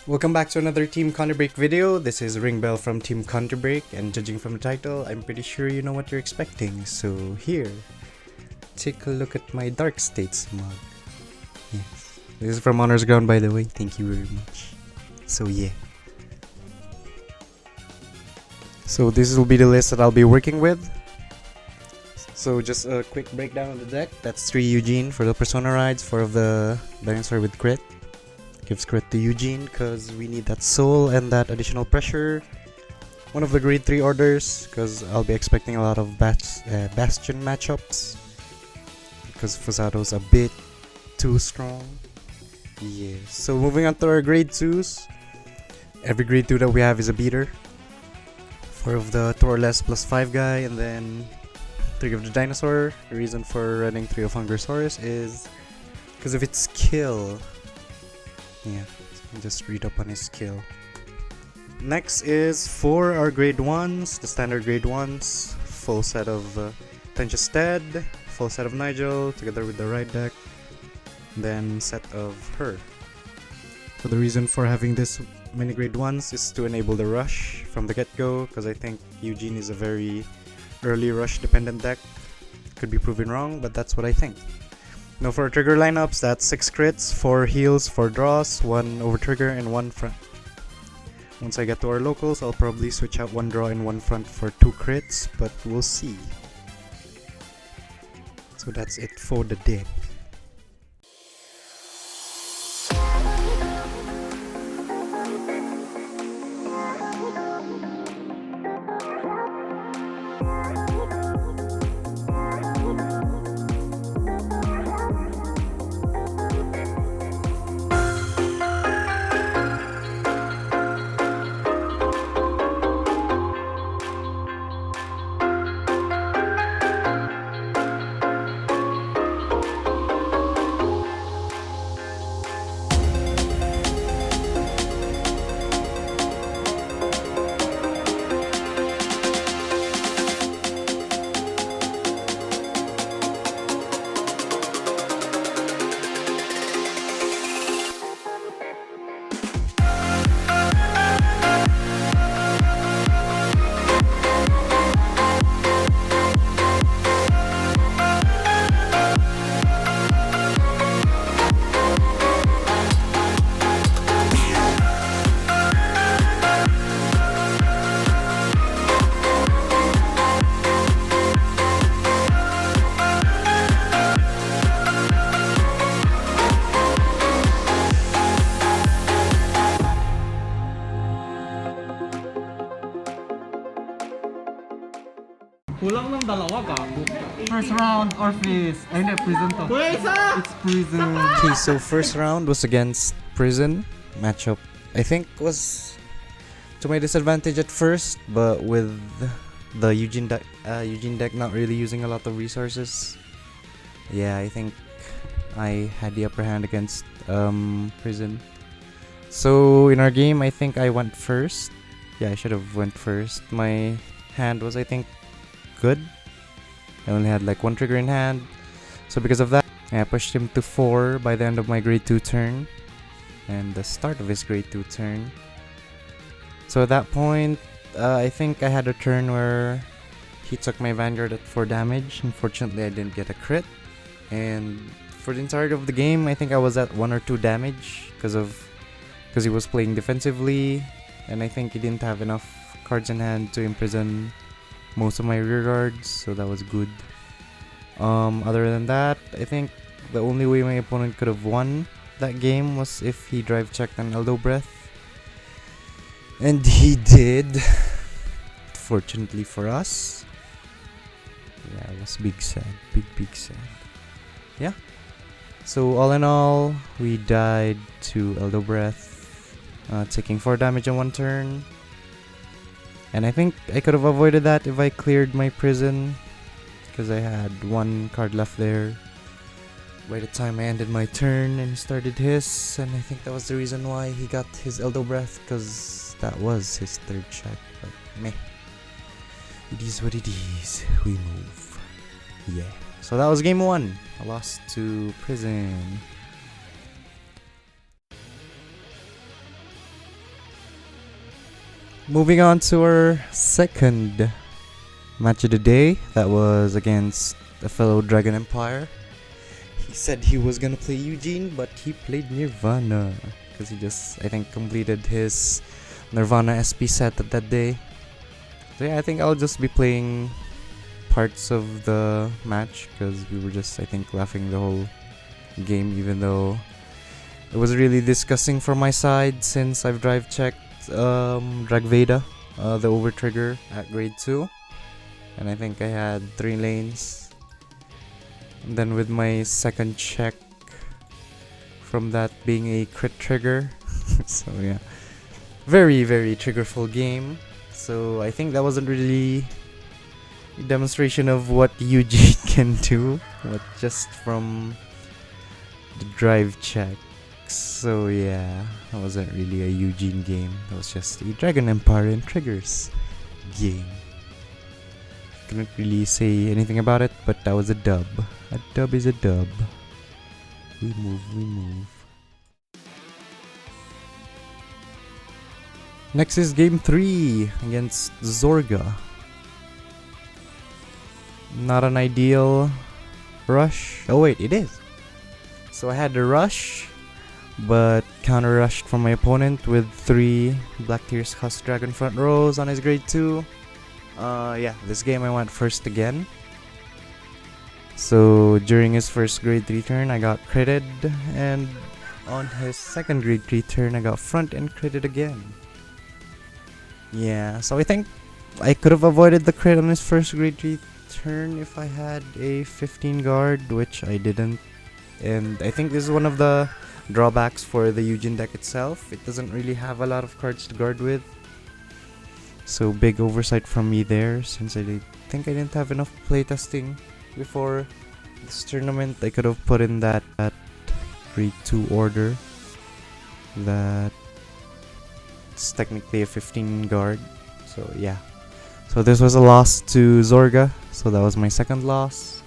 Welcome back to another Team ContiBreak video. This is Ringbell from Team ContiBreak, and judging from the title, I'm pretty sure you know what you're expecting. So here, take a look at my Dark States mug. Yes, this is from Honors Ground, by the way. Thank you very much. So yeah. So this will be the list that I'll be working with. So just a quick breakdown of the deck. That's 3 Eugene for the Persona rides, 4 of the Dinosaur with crit. Gives crit to Eugene because we need that soul and that additional pressure. One of the grade 3 orders because I'll be expecting a lot of Bastion matchups because Fusato's a bit too strong. Yeah, so moving on to our grade 2s. Every grade 2 that we have is a beater. 4 of the 2 or less plus 5 guy, and then 3 of the dinosaur. The reason for running 3 of Hungersaurus is because of its skill. Yeah, just read up on his skill. Next is for our grade 1s, the standard grade 1s. Full set of Tenchested, full set of Nigel, together with the ride deck. Then set of her. So the reason for having this many grade 1s is to enable the rush from the get-go, because I think Eugene is a very early rush dependent deck. Could be proven wrong, but that's what I think. Now for our trigger lineups, that's 6 crits, 4 heals, 4 draws, 1 over trigger, and 1 front. Once I get to our locals, I'll probably switch out 1 draw and 1 front for 2 crits, but we'll see. So that's it for the deck. Kulang ng dalawa gago. First round, Orpheus. Ay, hindi, prison to. It's prison. Okay, so first round was against Prison. Matchup, I think, was to my disadvantage at first, but with the Eugene deck not really using a lot of resources, yeah, I think I had the upper hand against Prison. So in our game, I think I went first. Yeah, I should have went first. My hand was, I think, good. I only had like 1 trigger in hand, so because of that, I pushed him to 4 by the end of my grade 2 turn and the start of his grade 2 turn. So at that point, I think I had a turn where he took my Vanguard at 4 damage. Unfortunately, I didn't get a crit, and for the entirety of the game, I think I was at 1 or 2 damage because he was playing defensively, and I think he didn't have enough cards in hand to imprison most of my rear guards, so that was good. Other than that, I think the only way my opponent could have won that game was if he drive checked an Eldo Breath, and he did. Fortunately for us. Yeah, it was big sad, big sad. Yeah. So all in all, we died to Eldo Breath, taking 4 damage in 1 turn. And I think I could have avoided that if I cleared my prison, because I had 1 card left there by the time I ended my turn and he started his, and I think that was the reason why he got his Eldo Breath, because that was his 3rd check. But meh, it is what it is. We move. Yeah. So that was game 1. I lost to Prison. Moving on to our second match of the day. That was against a fellow Dragon Empire. He said he was gonna play Eugene, but he played Nirvana. Because he just, I think, completed his Nirvana SP set at that day. So yeah, I think I'll just be playing parts of the match. Because we were just, I think, laughing the whole game. Even though it was really disgusting from my side. Since I've drive checked Dragveda, the over trigger at grade 2, and I think I had 3 lanes, and then with my second check from that being a crit trigger. So yeah, very triggerful game. So I think that wasn't really a demonstration of what Eugene can do, but just from the drive check. So yeah, that wasn't really a Eugene game. That was just a Dragon Empire and Triggers game. Couldn't really say anything about it, but that was a dub. A dub is a dub. We move. Next is game 3 against Zorga. Not an ideal rush. Oh wait, it is. So I had the rush, but counter rushed from my opponent with 3 Black Tears Husk Dragon front rows on his grade 2. Yeah, this game I went first again. So during his first grade 3 turn I got critted, and on his second grade 3 turn I got front and critted again. Yeah, so I think I could have avoided the crit on his first grade 3 turn if I had a 15 guard, which I didn't. And I think this is one of the drawbacks for the Eugene deck itself. It doesn't really have a lot of cards to guard with. So big oversight from me there, since I think I didn't have enough playtesting before this tournament. I could have put in that grade 2 order. That's technically a 15 guard. So yeah. So this was a loss to Zorga. So that was my second loss.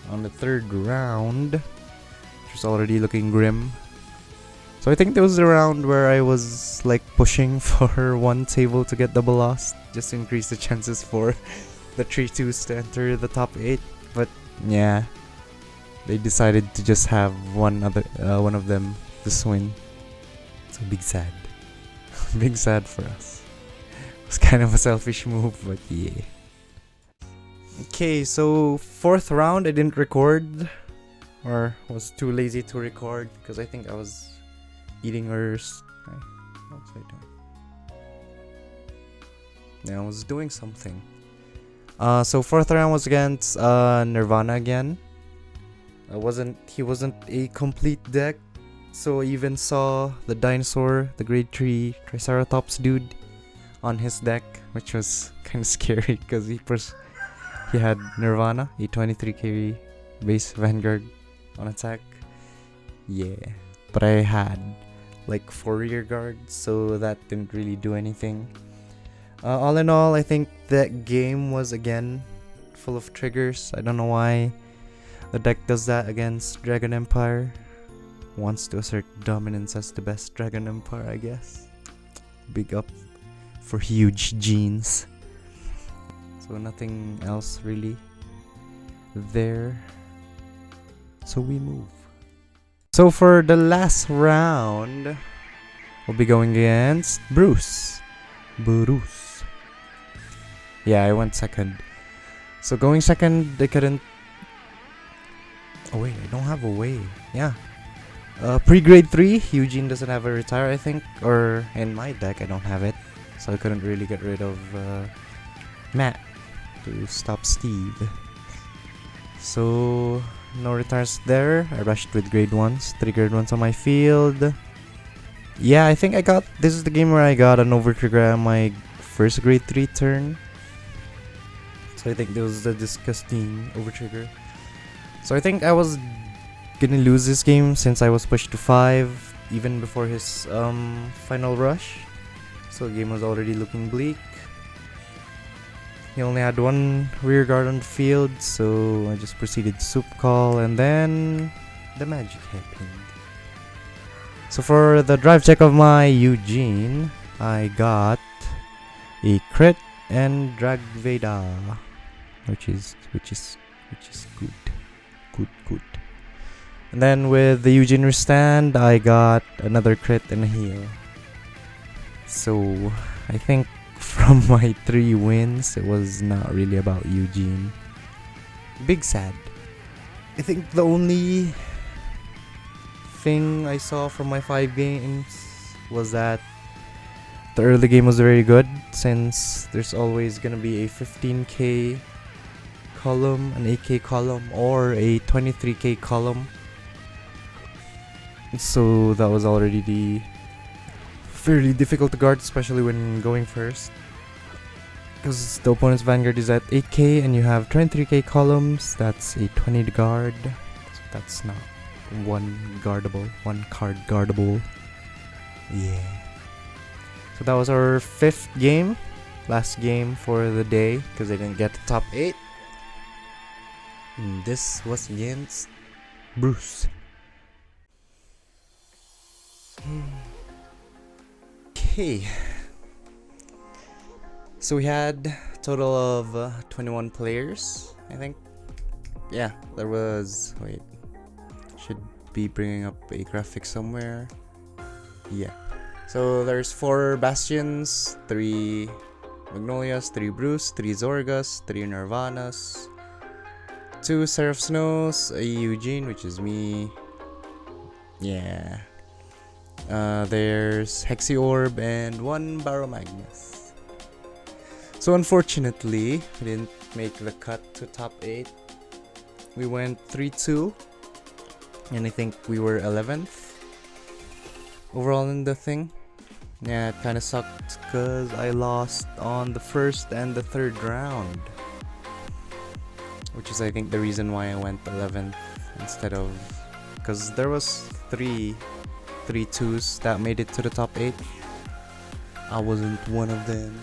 On the third round, which was already looking grim. So I think there was a round where I was like pushing for one table to get double lost, just to increase the chances for the 3-2s to enter the top 8. But yeah, they decided to just have one of them just win. So big sad. Big sad for us. It was kind of a selfish move, but yeah. Okay, so 4th round I didn't record, or was too lazy to record because I think I was eating or what was I doing? Yeah, I was doing something. So 4th round was against Nirvana again. He wasn't a complete deck, so I even saw the dinosaur, the grade 3 Triceratops dude on his deck, which was kind of scary because he had Nirvana, a 23 carry base Vanguard on attack. Yeah, but I had like 4 rear guards, so that didn't really do anything. All in all, I think that game was again full of triggers. I don't know why the deck does that against Dragon Empire. Wants to assert dominance as the best Dragon Empire, I guess. Big up for huge genes. So nothing else really there. So we move. So for the last round, we'll be going against Bruce. Yeah, I went second. So going second, they couldn't... Oh wait, I don't have a way. Yeah. Pre-grade 3, Eugene doesn't have a retire, I think. Or in my deck, I don't have it. So I couldn't really get rid of Matt to stop Steve. So no retires there. I rushed with grade 1s, 3 grade 1s on my field. Yeah, I think this is the game where I got an over trigger on my first grade 3 turn. So I think this was the disgusting over trigger. So I think I was gonna lose this game since I was pushed to 5 even before his final rush. So the game was already looking bleak. He only had 1 rear guard on the field, so I just proceeded to soup call, and then the magic happened. So for the drive check of my Eugene, I got a crit and drag Veda, which is good. And then with the Eugene restand, I got another crit and a heal. So I think from my 3 wins, it was not really about Eugene. Big sad. I think the only thing I saw from my 5 games was that the early game was very good, since there's always gonna be a 15k column, an 8k column, or a 23k column. So that was already fairly difficult to guard, especially when going first, because the opponent's vanguard is at 8k and you have 23k columns. That's a 20 to guard, so that's not one card guardable. Yeah. So that was our 5th game, last game for the day, because I didn't get the top 8. And this was against Bruce. Okay. So we had a total of 21 players, I think. Yeah, there was... Wait. Should be bringing up a graphic somewhere. Yeah. So there's 4 Bastions, 3 Magnolias, 3 Bruce, 3 Zorgas, 3 Nirvanas, 2 Seraph Snows, a Eugene, which is me. Yeah. There's Hexi Orb and 1 Baromagnus. So unfortunately, we didn't make the cut to top 8. We went 3-2, and I think we were 11th overall in the thing. Yeah, it kinda sucked because I lost on the 1st and the 3rd round, which is I think the reason why I went 11th instead of... Because there was 3 2s that made it to the top 8. I wasn't one of them.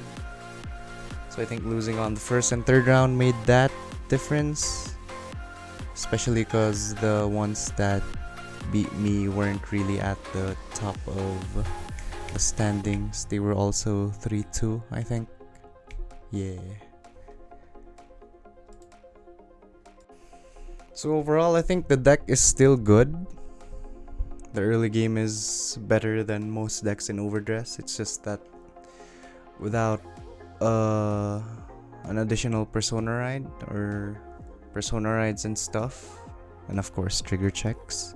So I think losing on the 1st and 3rd round made that difference, especially because the ones that beat me weren't really at the top of the standings. They were also 3-2, I think. Yeah. So overall, I think the deck is still good. The early game is better than most decks in Overdress. It's just that without an additional Persona Ride or Persona Rides and stuff, and of course trigger checks,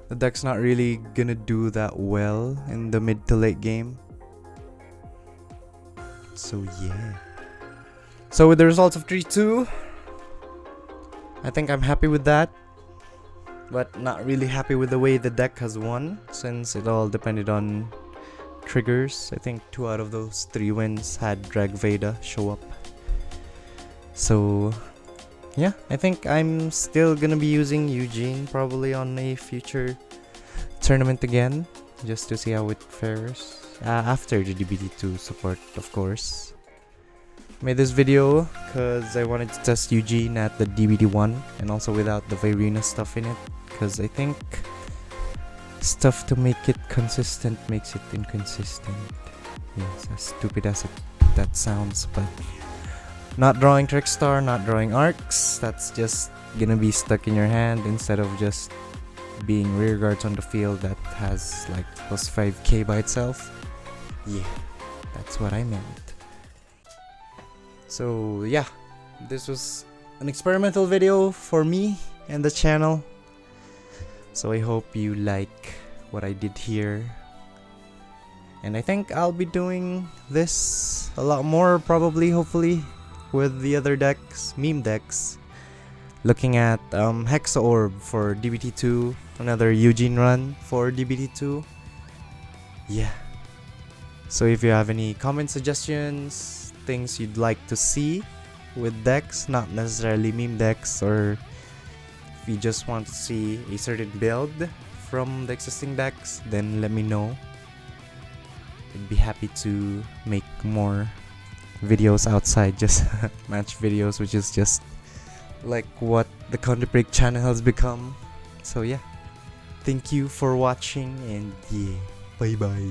the deck's not really gonna do that well in the mid to late game. So yeah. So with the results of 3-2, I think I'm happy with that, but not really happy with the way the deck has won, since it all depended on triggers. I think 2 out of those 3 wins had Drag Veda show up. So yeah, I think I'm still gonna be using Eugene probably on a future tournament again, just to see how it fares after the DBD2 support, of course. Made this video because I wanted to test Eugene at the DBD1 and also without the Virina stuff in it, because I think stuff to make it consistent makes it inconsistent. Yes, as stupid as that sounds, but not drawing Trickstar, not drawing Arcs, that's just gonna be stuck in your hand instead of just being rear guards on the field that has like plus 5k by itself. Yeah, that's what I meant. So yeah, this was an experimental video for me and the channel. So I hope you like what I did here. And I think I'll be doing this a lot more, probably, hopefully, with the other decks, meme decks. Looking at Hexa Orb for DBT2, another Eugene run for DBT2. Yeah. So if you have any comment suggestions, things you'd like to see with decks, not necessarily meme decks, or if you just want to see a certain build from the existing decks, then let me know. I'd be happy to make more videos outside just match videos, which is just like what the ContiBreak channel has become. So yeah, thank you for watching, and yeah, bye bye.